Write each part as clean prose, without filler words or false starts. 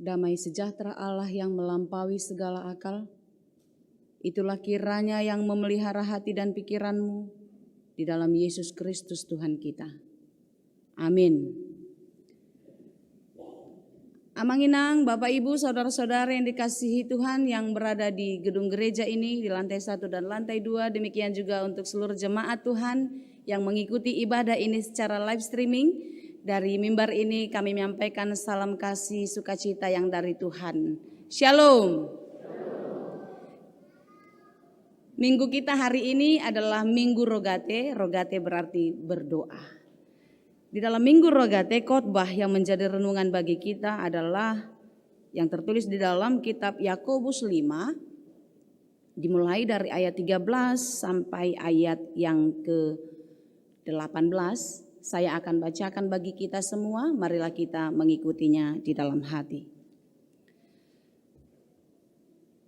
damai sejahtera Allah yang melampaui segala akal, itulah kiranya yang memelihara hati dan pikiranmu di dalam Yesus Kristus Tuhan kita. Amin. Amanginang, Bapak Ibu, Saudara-saudara yang dikasihi Tuhan yang berada di gedung gereja ini di lantai 1 dan lantai 2, demikian juga untuk seluruh jemaat Tuhan yang mengikuti ibadah ini secara live streaming. Dari mimbar ini kami menyampaikan salam kasih sukacita yang dari Tuhan. Shalom. Minggu kita hari ini adalah Minggu Rogate. Rogate berarti berdoa. Di dalam Minggu Rogate, khotbah yang menjadi renungan bagi kita adalah yang tertulis di dalam kitab Yakobus 5, dimulai dari ayat 13 sampai ayat yang ke-18. Saya akan bacakan bagi kita semua, marilah kita mengikutinya di dalam hati.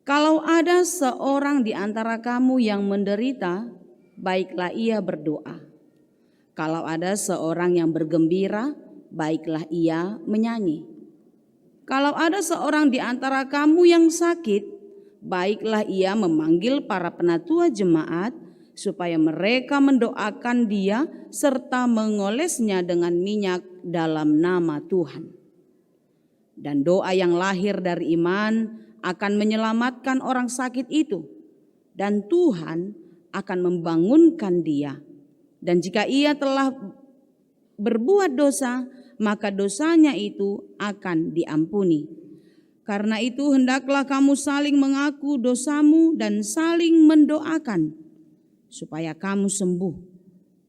Kalau ada seorang di antara kamu yang menderita, baiklah ia berdoa. Kalau ada seorang yang bergembira, baiklah ia menyanyi. Kalau ada seorang di antara kamu yang sakit, baiklah ia memanggil para penatua jemaat, supaya mereka mendoakan dia serta mengolesnya dengan minyak dalam nama Tuhan. Dan doa yang lahir dari iman akan menyelamatkan orang sakit itu, dan Tuhan akan membangunkan dia. Dan jika ia telah berbuat dosa, maka dosanya itu akan diampuni. Karena itu hendaklah kamu saling mengaku dosamu dan saling mendoakan, supaya kamu sembuh.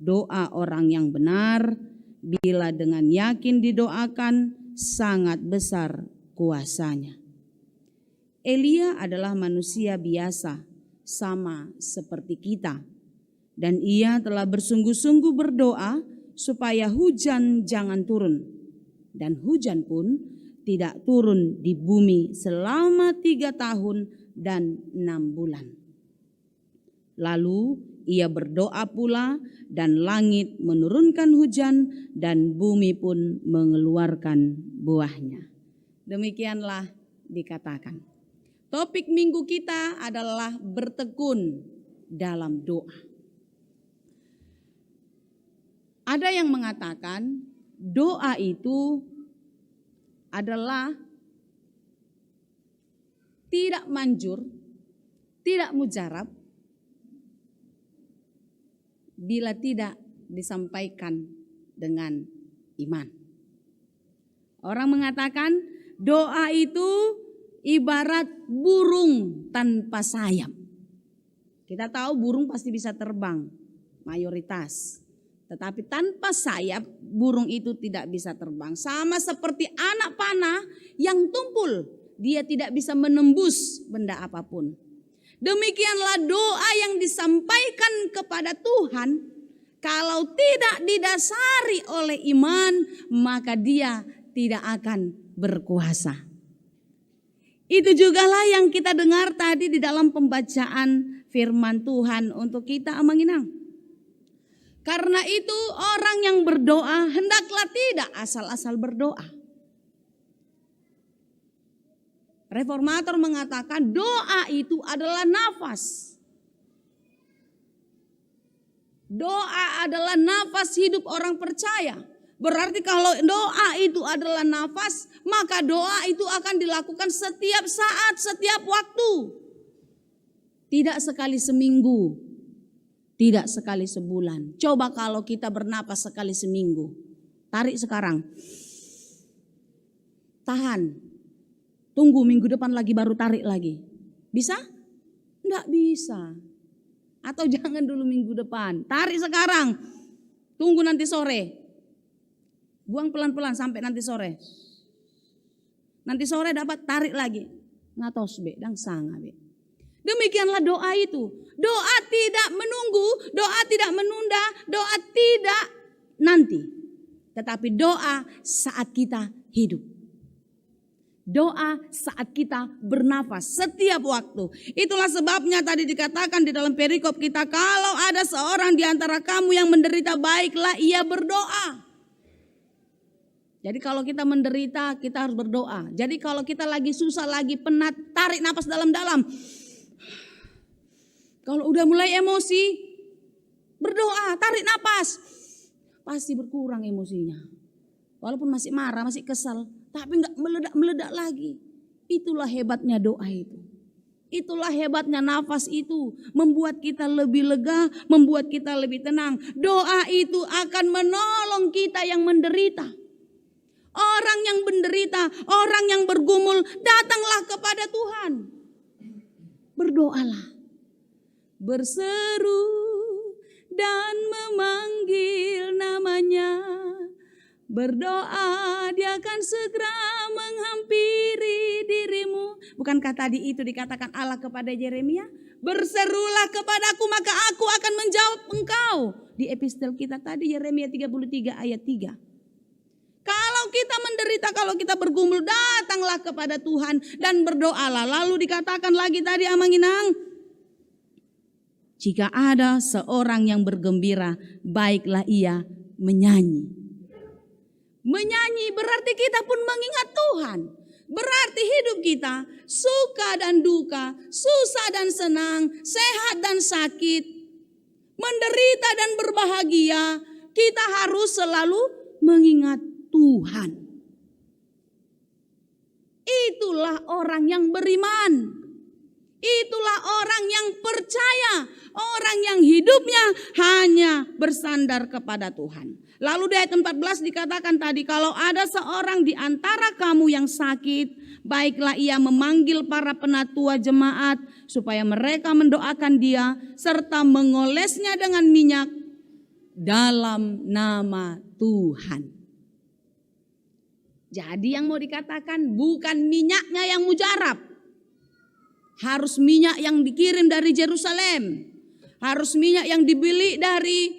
Doa orang yang benar, bila dengan yakin didoakan, sangat besar kuasanya. Elia adalah manusia biasa, sama seperti kita. Dan ia telah bersungguh-sungguh berdoa supaya hujan jangan turun. Dan hujan pun tidak turun di bumi selama 3 tahun dan 6 bulan. Lalu ia berdoa pula dan langit menurunkan hujan dan bumi pun mengeluarkan buahnya. Demikianlah dikatakan. Topik minggu kita adalah bertekun dalam doa. Ada yang mengatakan doa itu adalah tidak manjur, tidak mujarab, bila tidak disampaikan dengan iman. Orang mengatakan doa itu ibarat burung tanpa sayap. Kita tahu burung pasti bisa terbang, mayoritas. Tetapi tanpa sayap burung itu tidak bisa terbang. Sama seperti anak panah yang tumpul, dia tidak bisa menembus benda apapun. Demikianlah doa yang disampaikan kepada Tuhan, kalau tidak didasari oleh iman, maka dia tidak akan berkuasa. Itu jugalah yang kita dengar tadi di dalam pembacaan firman Tuhan untuk kita Amanginang. Karena itu orang yang berdoa hendaklah tidak asal-asal berdoa. Reformator mengatakan doa itu adalah nafas. Doa adalah nafas hidup orang percaya. Berarti kalau doa itu adalah nafas, maka doa itu akan dilakukan setiap saat, setiap waktu. Tidak sekali seminggu, tidak sekali sebulan. Coba kalau kita bernapas sekali seminggu. Tarik sekarang. Tahan. Tunggu minggu depan lagi baru tarik lagi. Bisa? Enggak bisa. Atau jangan dulu minggu depan. Tarik sekarang. Tunggu nanti sore. Buang pelan-pelan sampai nanti sore. Nanti sore dapat tarik lagi. Ngatos be, dang sanga be. Demikianlah doa itu. Doa tidak menunggu, doa tidak menunda, doa tidak nanti. Tetapi doa saat kita hidup. Doa saat kita bernafas setiap waktu. Itulah sebabnya tadi dikatakan di dalam perikop kita, kalau ada seorang di antara kamu yang menderita, baiklah ia berdoa. Jadi kalau kita menderita, kita harus berdoa. Jadi kalau kita lagi susah, lagi penat, tarik napas dalam-dalam. Kalau udah mulai emosi, berdoa, tarik napas. Pasti berkurang emosinya. Walaupun masih marah, masih kesal, tapi enggak meledak-meledak lagi. Itulah hebatnya doa itu. Itulah hebatnya nafas itu. Membuat kita lebih lega, membuat kita lebih tenang. Doa itu akan menolong kita yang menderita. Orang yang menderita, orang yang bergumul, datanglah kepada Tuhan. Berdoalah. Berseru dan memanggil namanya. Berdoa, dia akan segera menghampiri dirimu. Bukankah tadi itu dikatakan Allah kepada Yeremia? Berserulah kepadaku maka aku akan menjawab engkau. Di epistel kita tadi Yeremia 33 ayat 3. Kalau kita menderita, kalau kita bergumul, datanglah kepada Tuhan dan berdoalah. Lalu dikatakan lagi tadi Amanginang, jika ada seorang yang bergembira, baiklah ia menyanyi. Menyanyi berarti kita pun mengingat Tuhan. Berarti hidup kita suka dan duka, susah dan senang, sehat dan sakit, menderita dan berbahagia, kita harus selalu mengingat Tuhan. Itulah orang yang beriman. Itulah orang yang percaya, orang yang hidupnya hanya bersandar kepada Tuhan. Lalu di ayat 14 dikatakan tadi, kalau ada seorang di antara kamu yang sakit, baiklah ia memanggil para penatua jemaat supaya mereka mendoakan dia serta mengolesnya dengan minyak dalam nama Tuhan. Jadi yang mau dikatakan bukan minyaknya yang mujarab. Harus minyak yang dikirim dari Yerusalem. Harus minyak yang dibeli dari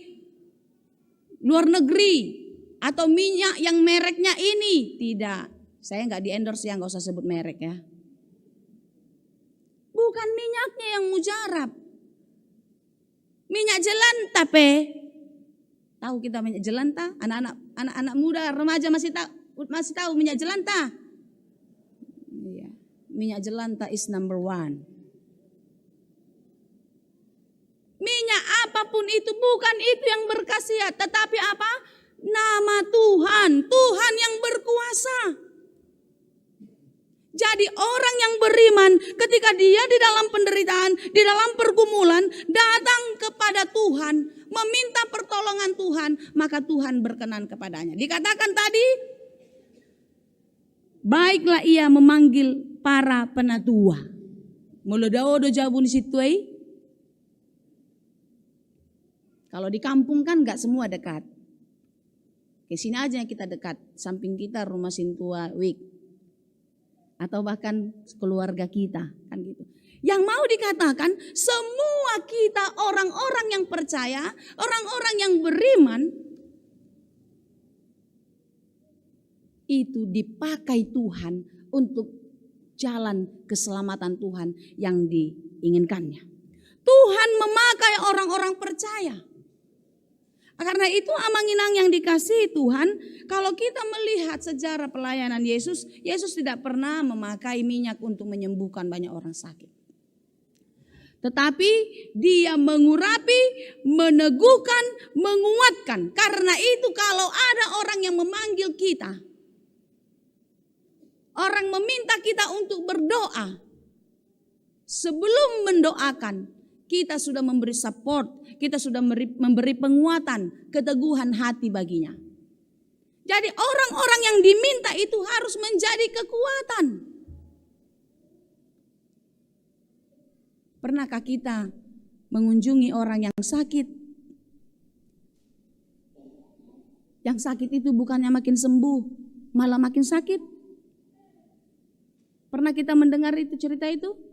luar negeri. Atau minyak yang mereknya ini. Tidak. Saya nggak di-endorse ya, nggak usah sebut merek ya. Bukan minyaknya yang mujarab. Minyak jelantah pe. Tahu kita minyak jelantah? Anak-anak muda, remaja masih tahu minyak jelantah? Iya. Minyak jelantah is number one. Minyak apapun itu bukan itu yang berkhasiat, tetapi apa? Nama Tuhan, Tuhan yang berkuasa. Jadi orang yang beriman ketika dia di dalam penderitaan, di dalam pergumulan, datang kepada Tuhan, meminta pertolongan Tuhan, maka Tuhan berkenan kepadanya. Dikatakan tadi, baiklah ia memanggil para penatua. Mulodao do jabun situai. Kalau di kampung kan nggak semua dekat. Ke sini aja kita dekat, samping kita rumah Sintua Wik. Atau bahkan keluarga kita, kan gitu. Yang mau dikatakan semua kita orang-orang yang percaya, orang-orang yang beriman, itu dipakai Tuhan untuk jalan keselamatan Tuhan yang diinginkannya. Tuhan memakai orang-orang percaya. Karena itu Amanginang yang dikasihi Tuhan, kalau kita melihat sejarah pelayanan Yesus, Yesus tidak pernah memakai minyak untuk menyembuhkan banyak orang sakit. Tetapi dia mengurapi, meneguhkan, menguatkan. Karena itu kalau ada orang yang memanggil kita, orang meminta kita untuk berdoa, sebelum mendoakan, kita sudah memberi support, kita sudah memberi penguatan, keteguhan hati baginya. Jadi orang-orang yang diminta itu harus menjadi kekuatan. Pernahkah kita mengunjungi orang yang sakit? Yang sakit itu bukannya makin sembuh, malah makin sakit. Pernah kita mendengar itu cerita itu?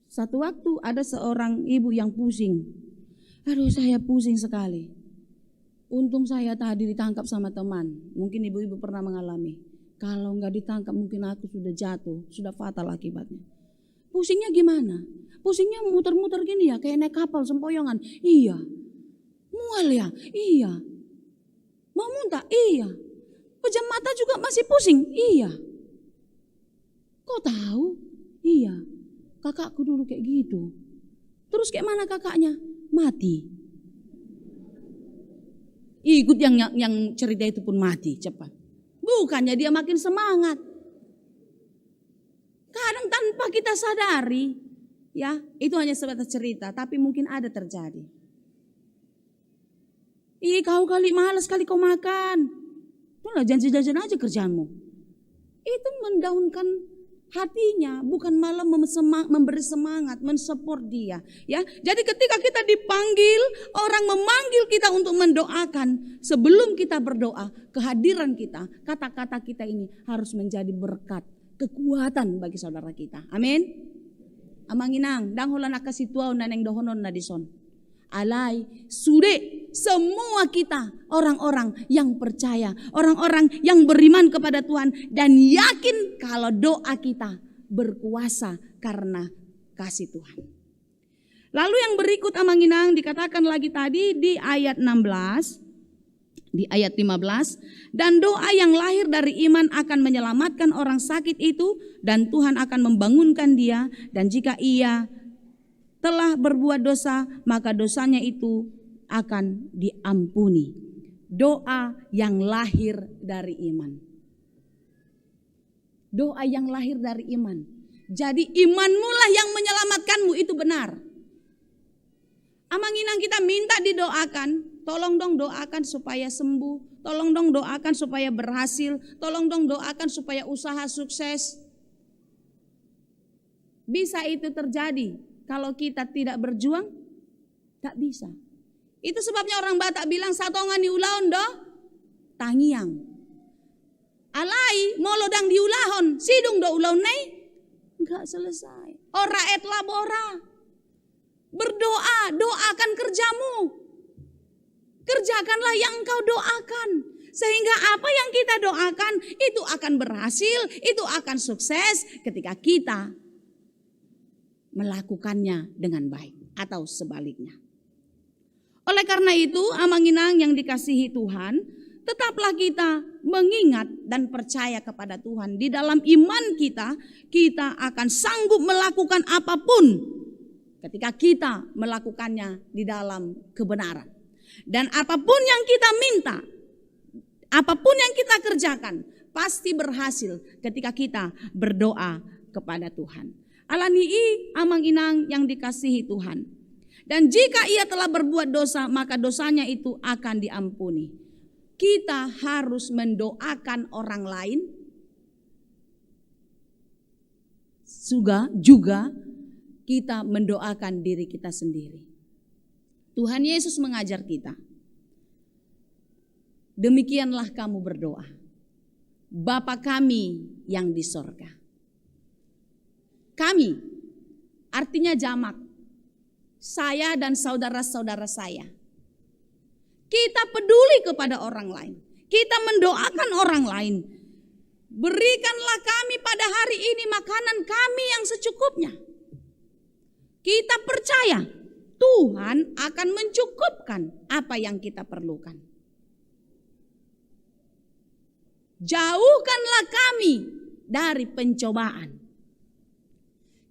Satu waktu ada seorang ibu yang pusing. Aduh, saya pusing sekali. Untung saya tadi ditangkap sama teman. Mungkin ibu-ibu pernah mengalami. Kalau nggak ditangkap mungkin aku sudah jatuh, sudah fatal akibatnya. Pusingnya gimana? Pusingnya muter-muter gini ya, kayak naik kapal sempoyongan. Iya. Mual ya? Iya. Mau muntah? Iya. Pejam mata juga masih pusing. Iya. Kok tahu? Iya. Kakakku dulu kayak gitu. Terus kayak mana kakaknya? Mati. Ikut yang cerita itu pun mati cepat. Bukannya dia makin semangat. Kadang tanpa kita sadari, ya itu hanya sebatas cerita, tapi mungkin ada terjadi. Kau kali malas kali kau makan. Itulah jajan-jajan aja kerjaanmu. Itu mendaunkan hatinya, bukan malah memberi semangat, mensupport dia. Ya, jadi ketika kita dipanggil, orang memanggil kita untuk mendoakan. Sebelum kita berdoa, kehadiran kita, kata-kata kita ini harus menjadi berkat, kekuatan bagi saudara kita. Amin. Amanginang, dangholan akasituaw na neng dohonon na dison. Alai, sude semua kita orang-orang yang percaya, orang-orang yang beriman kepada Tuhan dan yakin kalau doa kita berkuasa karena kasih Tuhan. Lalu yang berikut Amanginang dikatakan lagi tadi di ayat 16, di ayat 15, dan doa yang lahir dari iman akan menyelamatkan orang sakit itu dan Tuhan akan membangunkan dia, dan jika ia telah berbuat dosa, maka dosanya itu akan diampuni. Doa yang lahir dari iman. Doa yang lahir dari iman. Jadi imanmu lah yang menyelamatkanmu, itu benar. Amanginang kita minta didoakan, tolong dong doakan supaya sembuh, tolong dong doakan supaya berhasil, tolong dong doakan supaya usaha sukses. Bisa itu terjadi. Kalau kita tidak berjuang, tak bisa. Itu sebabnya orang Batak bilang satongan di ulaon do tangiang. Alai molodang di ulahon, sidung do ulaon nei, enggak selesai. Ora et labora. Berdoa, doakan kerjamu. Kerjakanlah yang engkau doakan. Sehingga apa yang kita doakan itu akan berhasil, itu akan sukses ketika kita melakukannya dengan baik atau sebaliknya. Oleh karena itu, Amanginang yang dikasihi Tuhan, tetaplah kita mengingat dan percaya kepada Tuhan. Di dalam iman kita, kita akan sanggup melakukan apapun ketika kita melakukannya di dalam kebenaran. Dan apapun yang kita minta, apapun yang kita kerjakan, pasti berhasil ketika kita berdoa kepada Tuhan. Alanii Amanginang yang dikasihi Tuhan. Dan jika ia telah berbuat dosa, maka dosanya itu akan diampuni. Kita harus mendoakan orang lain. Juga kita mendoakan diri kita sendiri. Tuhan Yesus mengajar kita. Demikianlah kamu berdoa. Bapa kami yang di sorga. Kami artinya jamak. Saya dan saudara-saudara saya. Kita peduli kepada orang lain. Kita mendoakan orang lain. Berikanlah kami pada hari ini makanan kami yang secukupnya. Kita percaya Tuhan akan mencukupkan apa yang kita perlukan. Jauhkanlah kami dari pencobaan.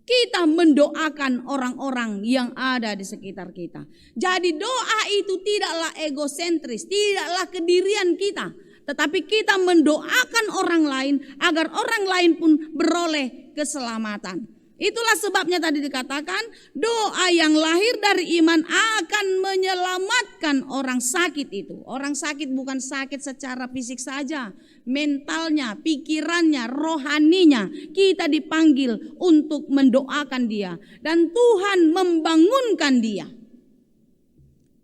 Kita mendoakan orang-orang yang ada di sekitar kita. Jadi doa itu tidaklah egosentris, tidaklah kedirian kita. Tetapi kita mendoakan orang lain agar orang lain pun beroleh keselamatan. Itulah sebabnya tadi dikatakan doa yang lahir dari iman akan menyelamatkan orang sakit itu. Orang sakit bukan sakit secara fisik saja. Mentalnya, pikirannya, rohaninya. Kita dipanggil untuk mendoakan dia. Dan Tuhan membangunkan dia.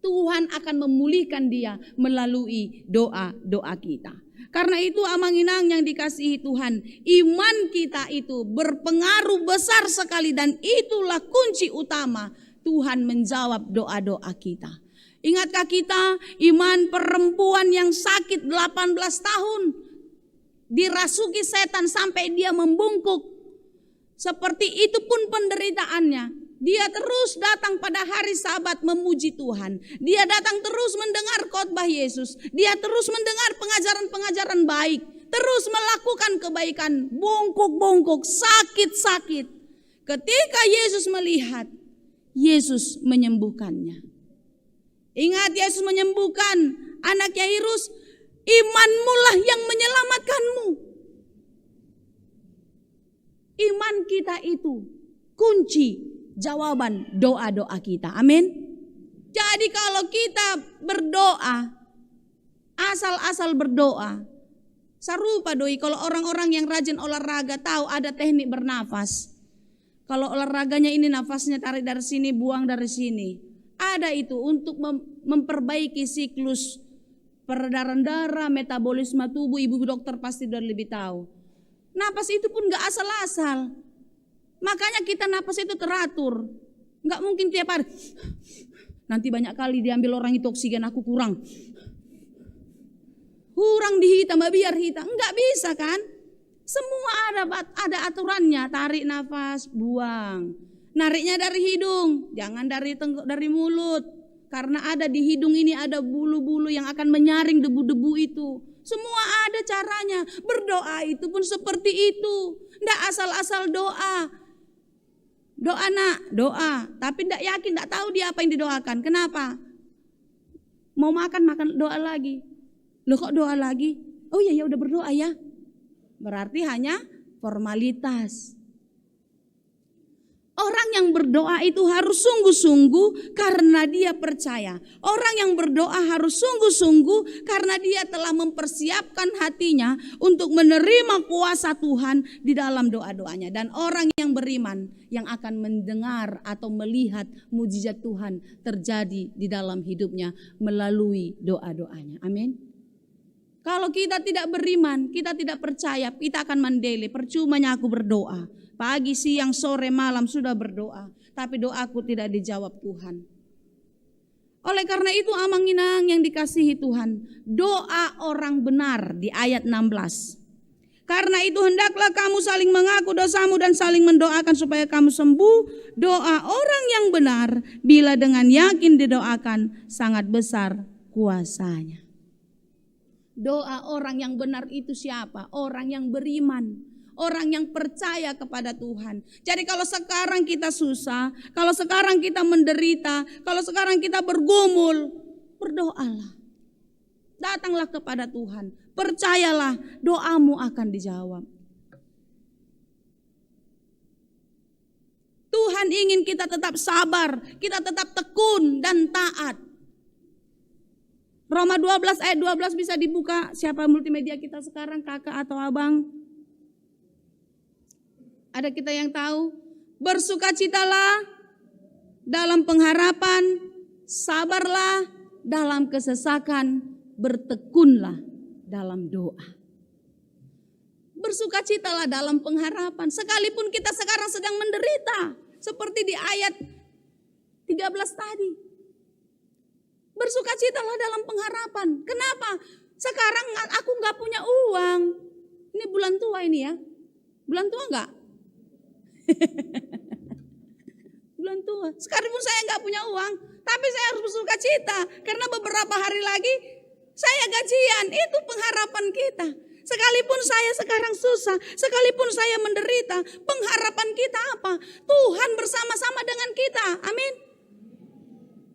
Tuhan akan memulihkan dia melalui doa-doa kita. Karena itu Amanginang yang dikasihi Tuhan, iman kita itu berpengaruh besar sekali dan itulah kunci utama Tuhan menjawab doa-doa kita. Ingatkah kita iman perempuan yang sakit 18 tahun, dirasuki setan sampai dia membungkuk. Seperti itu pun penderitaannya. Dia terus datang pada hari Sabat memuji Tuhan. Dia datang terus mendengar khotbah Yesus. Dia terus mendengar pengajaran-pengajaran baik. Terus melakukan kebaikan. Bongkok-bongkok, sakit-sakit. Ketika Yesus melihat, Yesus menyembuhkannya. Ingat, Yesus menyembuhkan anak Yairus. Imanmu lah yang menyelamatkanmu. Iman kita itu kunci jawaban doa-doa kita. Amin. Jadi kalau kita berdoa, asal-asal berdoa, serupa doi kalau orang-orang yang rajin olahraga tahu ada teknik bernafas. Kalau olahraganya ini nafasnya tarik dari sini, buang dari sini. Ada itu untuk memperbaiki siklus peredaran darah, metabolisme tubuh. Ibu dokter pasti sudah lebih tahu. Napas itu pun gak asal-asal. Makanya kita napas itu teratur. Gak mungkin tiap hari. Nanti banyak kali diambil orang itu oksigen aku kurang. Kurang dihitam, biar hitam. Enggak bisa kan? Semua ada aturannya. Tarik nafas, buang. Nariknya dari hidung, jangan dari mulut. Karena ada di hidung ini ada bulu-bulu yang akan menyaring debu-debu itu. Semua ada caranya. Berdoa itu pun seperti itu. Tidak asal-asal doa. Doa nak, doa. Tapi tidak yakin, tidak tahu dia apa yang didoakan. Kenapa? Mau makan doa lagi. Loh kok doa lagi? Oh iya ya udah berdoa ya. Berarti hanya formalitas. Orang yang berdoa itu harus sungguh-sungguh karena dia percaya. Orang yang berdoa harus sungguh-sungguh karena dia telah mempersiapkan hatinya untuk menerima kuasa Tuhan di dalam doa-doanya. Dan orang yang beriman yang akan mendengar atau melihat mujizat Tuhan terjadi di dalam hidupnya melalui doa-doanya. Amin. Kalau kita tidak beriman, kita tidak percaya, kita akan mendele. Percumanya aku berdoa. Pagi, siang, sore, malam sudah berdoa. Tapi doaku tidak dijawab Tuhan. Oleh karena itu amang-inang yang dikasihi Tuhan. Doa orang benar di ayat 16. Karena itu hendaklah kamu saling mengaku dosamu dan saling mendoakan supaya kamu sembuh. Doa orang yang benar bila dengan yakin didoakan sangat besar kuasanya. Doa orang yang benar itu siapa? Orang yang beriman. Orang yang percaya kepada Tuhan. Jadi kalau sekarang kita susah, kalau sekarang kita menderita, kalau sekarang kita bergumul, berdoalah. Datanglah kepada Tuhan. Percayalah doamu akan dijawab. Tuhan ingin kita tetap sabar, kita tetap tekun dan taat. Roma 12 ayat 12 bisa dibuka. Siapa multimedia kita sekarang, kakak atau abang? Ada kita yang tahu? Bersukacitalah dalam pengharapan, sabarlah dalam kesesakan, bertekunlah dalam doa. Bersukacitalah dalam pengharapan, sekalipun kita sekarang sedang menderita, seperti di ayat 13 tadi. Bersukacitalah dalam pengharapan. Kenapa? Sekarang aku gak punya uang. Ini bulan tua ini ya. Bulan tua gak? Bulan tua. Sekalipun saya nggak punya uang, tapi saya harus bersuka cita karena beberapa hari lagi saya gajian. Itu pengharapan kita. Sekalipun saya sekarang susah, sekalipun saya menderita, pengharapan kita apa? Tuhan bersama-sama dengan kita. Amin.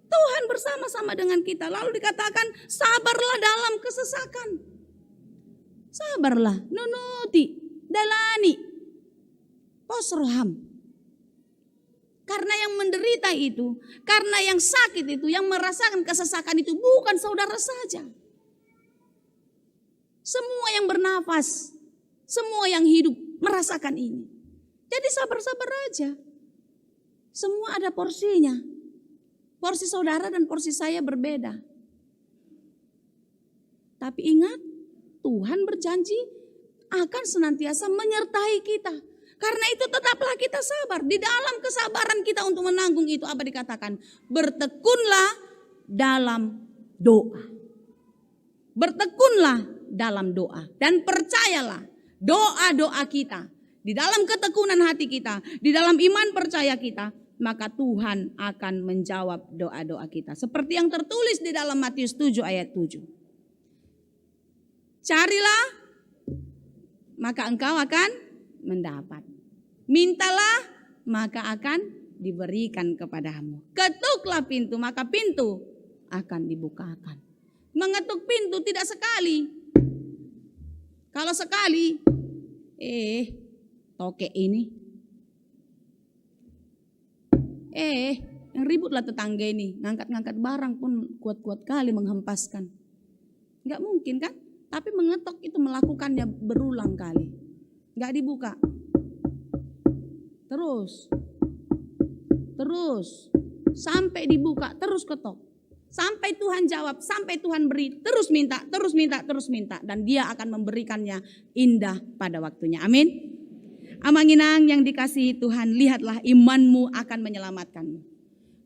Tuhan bersama-sama dengan kita. Lalu dikatakan sabarlah dalam kesesakan. Sabarlah, nunuti, dalani. Posroham. Karena yang menderita itu, karena yang sakit itu, yang merasakan kesesakan itu bukan saudara saja. Semua yang bernafas, semua yang hidup merasakan ini. Jadi sabar-sabar aja. Semua ada porsinya. Porsi saudara dan porsi saya berbeda. Tapi ingat, Tuhan berjanji akan senantiasa menyertai kita. Karena itu tetaplah kita sabar. Di dalam kesabaran kita untuk menanggung itu apa dikatakan? Bertekunlah dalam doa. Bertekunlah dalam doa. Dan percayalah doa-doa kita. Di dalam ketekunan hati kita. Di dalam iman percaya kita. maka Tuhan akan menjawab doa-doa kita. Seperti yang tertulis di dalam Matius 7 ayat 7. Carilah, maka engkau akan mendapat. Mintalah, maka akan diberikan kepadamu. Ketuklah pintu, maka pintu akan dibukakan. Mengetuk pintu tidak sekali. Kalau sekali, toke ini. Yang ributlah tetangga ini. Ngangkat-ngangkat barang pun kuat-kuat kali menghempaskan. Enggak mungkin kan? Tapi mengetok itu melakukannya berulang kali. Enggak dibuka. Terus. Sampai dibuka, terus ketok. Sampai Tuhan jawab, sampai Tuhan beri. Terus minta. Dan Dia akan memberikannya indah pada waktunya. Amin. Amanginang yang dikasihi Tuhan, lihatlah imanmu akan menyelamatkanmu.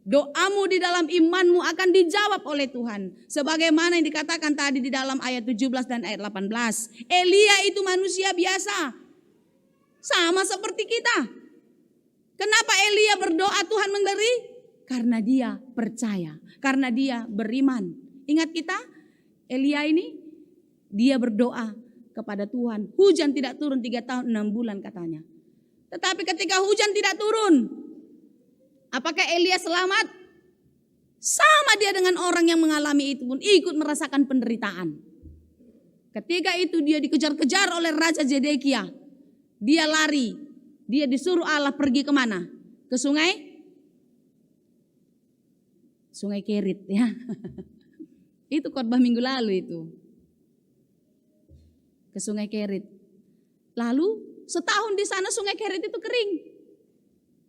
Doamu di dalam imanmu akan dijawab oleh Tuhan. Sebagaimana yang dikatakan tadi di dalam ayat 17 dan ayat 18. Elia itu manusia biasa. Sama seperti kita. Kenapa Elia berdoa Tuhan memberi? Karena dia percaya. Karena dia beriman. Ingat kita? Elia ini, dia berdoa kepada Tuhan. Hujan tidak turun 3 tahun 6 bulan katanya. Tetapi ketika hujan tidak turun, apakah Elia selamat? Sama dia dengan orang yang mengalami itu pun ikut merasakan penderitaan. Ketika itu dia dikejar-kejar oleh Raja Zedekia. Dia lari. Dia disuruh Allah pergi kemana? Ke sungai? Sungai Kerit ya. Itu khotbah minggu lalu itu. Ke sungai Kerit. Lalu setahun di sana sungai Kerit itu kering.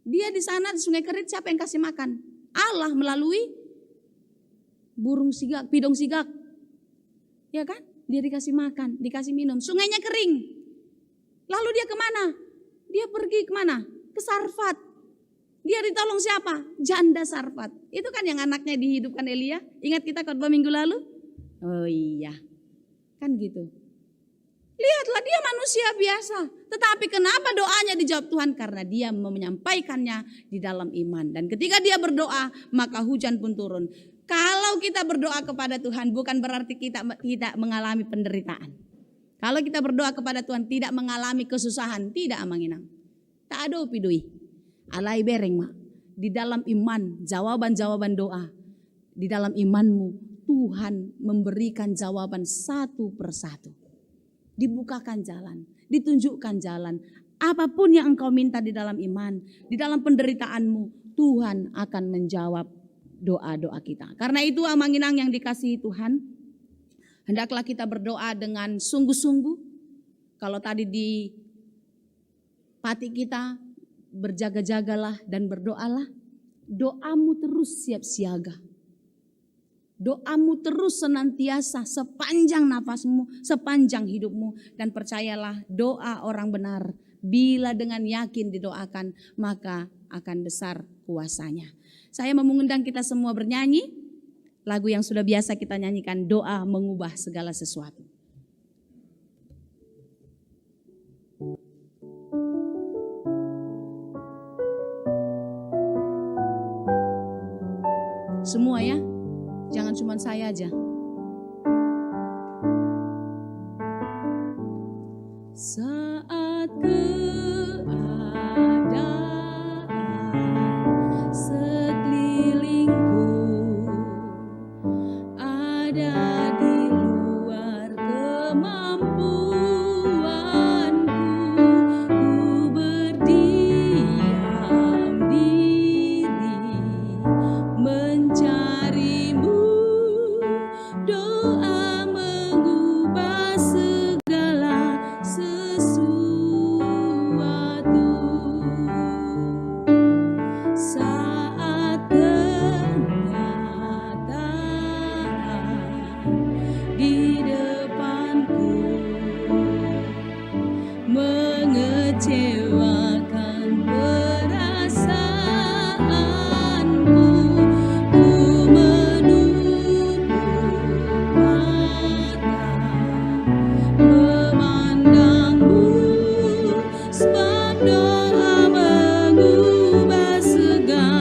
Dia di sana di sungai Kerit siapa yang kasih makan? Allah melalui burung sigak, pidong sigak. Ya kan? Dia dikasih makan, dikasih minum. Sungainya kering. Lalu dia kemana? Dia pergi kemana? Ke Sarfat. Dia ditolong siapa? Janda Sarfat. Itu kan yang anaknya dihidupkan Elia. Ingat kita khotbah minggu lalu? Oh iya. Kan gitu. Lihatlah dia manusia biasa. Tetapi kenapa doanya dijawab Tuhan? Karena dia menyampaikannya di dalam iman. Dan ketika dia berdoa, maka hujan pun turun. Kalau kita berdoa kepada Tuhan bukan berarti kita tidak mengalami penderitaan. Kalau kita berdoa kepada Tuhan tidak mengalami kesusahan, tidak amanginang. Tak ada opidui. Alai bereng mak. Di dalam iman, jawaban-jawaban doa. Di dalam imanmu, Tuhan memberikan jawaban satu persatu. Dibukakan jalan, ditunjukkan jalan. Apapun yang engkau minta di dalam iman, di dalam penderitaanmu, Tuhan akan menjawab doa-doa kita. Karena itu amanginang yang dikasihi Tuhan, hendaklah kita berdoa dengan sungguh-sungguh. Kalau tadi di pati kita, berjaga-jagalah dan berdoalah. Doamu terus siap siaga. Doamu terus senantiasa sepanjang nafasmu, sepanjang hidupmu. Dan percayalah doa orang benar, bila dengan yakin didoakan, maka akan besar kuasanya. Saya mau mengundang kita semua bernyanyi. Lagu yang sudah biasa kita nyanyikan, doa mengubah segala sesuatu. Semua ya, jangan cuma saya aja. Saat keadaan sekelilingku ada di luar kemampuanku, ku berdiam diri mencarimu. Doa mengubah segala sesuatu. Saat kenyataan di depanku mengecewakan perasaanku, ku menutup mata memandangmu, sebab doa mengubah segala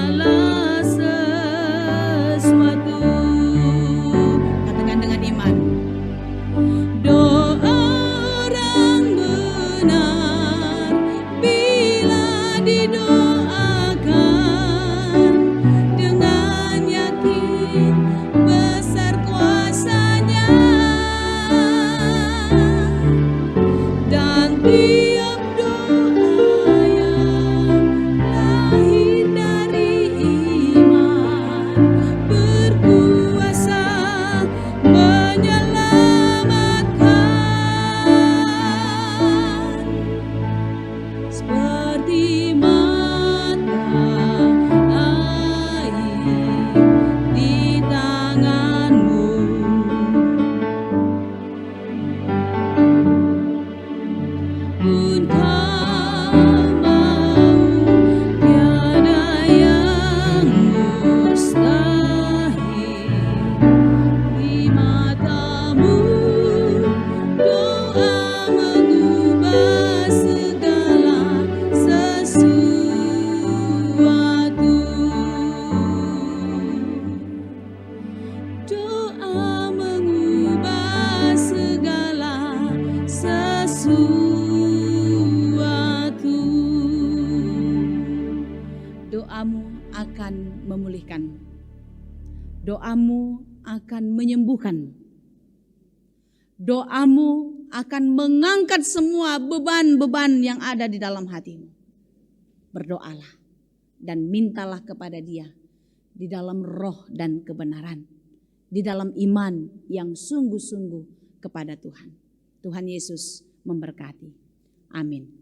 Tiap doa yang lahir dari iman berkuasa menyelamatkan, seperti mata air di tanganmu. Pun kau mau, tiada yang mustahil di matamu. Doa mengubah segala sesuatu. Doa mengubah segala sesuatu. Doamu akan memulihkan. Doamu akan menyembuhkan. Doamu akan mengangkat semua beban-beban yang ada di dalam hatimu. Berdoalah dan mintalah kepada Dia di dalam roh dan kebenaran, di dalam iman yang sungguh-sungguh kepada Tuhan. Tuhan Yesus memberkati. Amin.